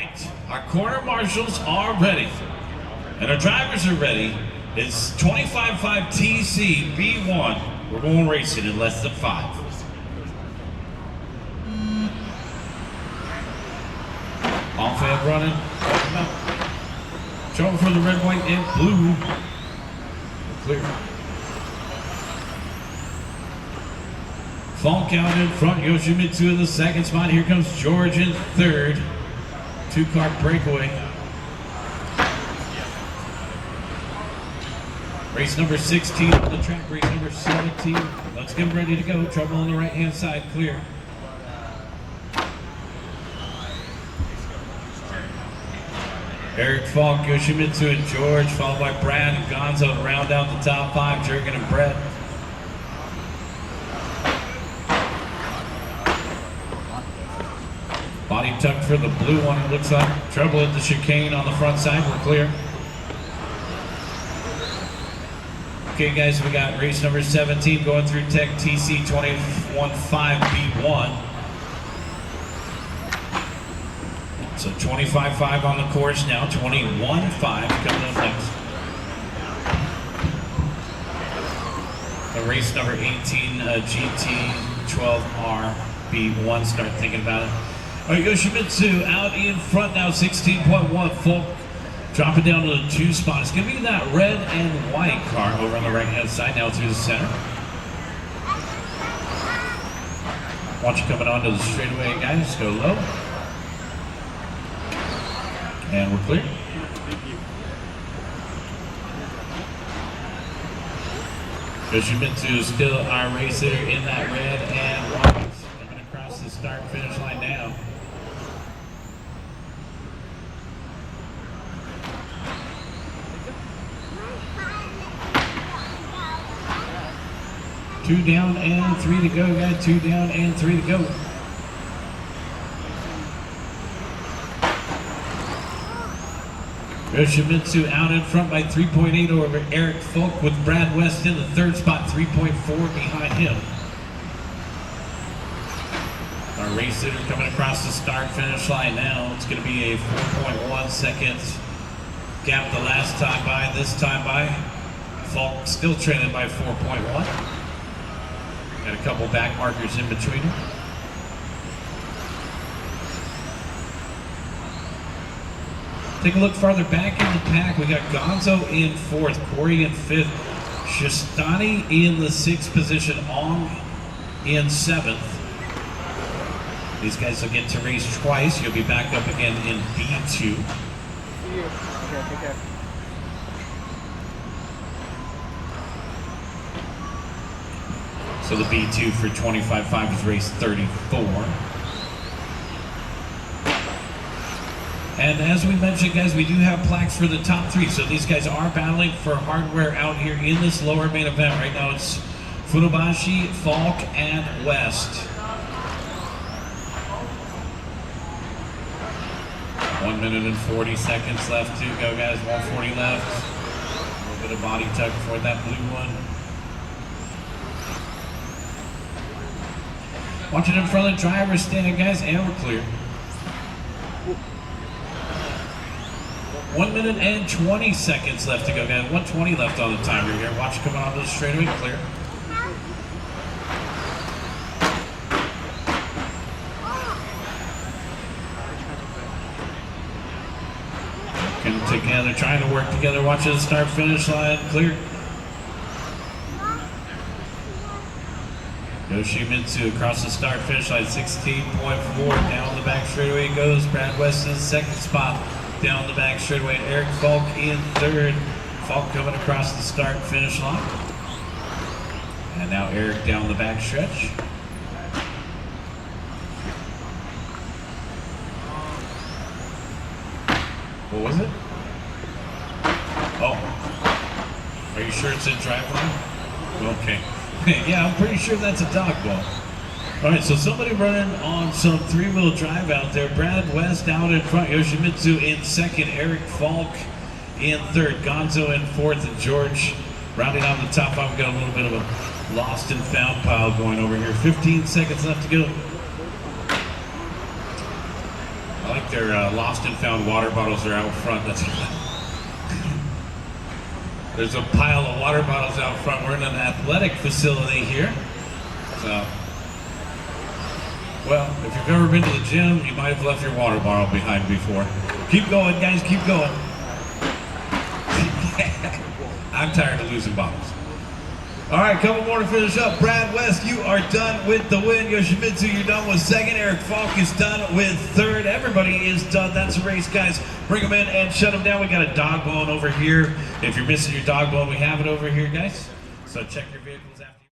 right, our corner marshals are ready, and our drivers are ready. It's 25.5 TC B1. We're going racing in less than 5. Off and running. Trouble for the red, white, and blue. Clear. Falk out in front. Yoshimitsu in the second spot. Here comes George in third. 2-car breakaway. Race number 16 on the track. Race number 17. Let's get ready to go. Trouble on the right-hand side. Clear. Eric Falk, Yoshimitsu, and George, followed by Brad and Gonzo to round out the top 5. Jurgen and Brett. Body tucked for the blue one, it looks like. Trouble at the chicane on the front side. We're clear. Okay, guys, we got race number 17 going through Tech TC 21.5 B1. So 25.5 on the course now, 21.5 coming up next. The race number 18, GT 12R B1, start thinking about it. All right, Yoshimitsu out in front now, 16.1. Folk dropping down to the 2 spot. It's going to be that red and white car over on the right-hand side now through the center. Watch you coming onto the straightaway, guys. Go low. And we're clear. Yoshimitsu is still our racer in that red and white. Coming across the start-finish line now. Two down and 3 to go, guys. 2 down and 3 to go. Yoshimitsu out in front by 3.8 over Eric Folk, with Brad West in the 3rd spot, 3.4 behind him. Our racer coming across the start-finish line now. It's going to be a 4.1 seconds gap the last time by. This time by, Folk still trailing by 4.1. Got a couple back markers in between them. Take a look farther back in the pack. We got Gonzo in 4th, Corey in 5th, Shistani in the 6th position, Ong in 7th. These guys will get to race twice. You'll be back up again in B2. So the B2 for 25.5 is race 34. And as we mentioned, guys, we do have plaques for the top 3. So these guys are battling for hardware out here in this lower main event. Right now it's Funabashi, Falk, and West. 1 minute and 40 seconds left to go, guys. 140 left. A little bit of body tuck for that blue one. Watching in front of the driver standing, guys, and we're clear. 1 minute and 20 seconds left to go, guys. 120 left on the timer here. Watch coming onto the straightaway, clear. Working together, trying to work together. Watch the start finish line, clear. Yoshimitsu across the start finish line, 16.4. Down the back straightaway goes. Brad West in the 2nd spot. Down the back straightaway, Eric Falk in 3rd. Falk coming across the start finish line. And now Eric down the back stretch. What was it? Oh. Are you sure it's in drive line? Okay. Yeah, I'm pretty sure that's a dog ball. All right, so somebody running on some 3-wheel drive out there. Brad West out in front, Yoshimitsu in 2nd, Eric Falk in 3rd, Gonzo in 4th, and George rounding out the top 5. We've got a little bit of a lost and found pile going over here. 15 seconds left to go. like their lost and found water bottles are out front. That's there's a pile of water bottles out front. We're in an athletic facility here. So, well, if you've ever been to the gym, you might have left your water bottle behind before. Keep going, guys, keep going. I'm tired of losing bottles. All right, couple more to finish up. Brad West, you are done with the win. Yoshimitsu, you're done with second. Eric Falk is done with third. Everybody is done. That's the race, guys. Bring them in and shut them down. We got a dog bone over here. If you're missing your dog bone, we have it over here, guys. So check your vehicles after.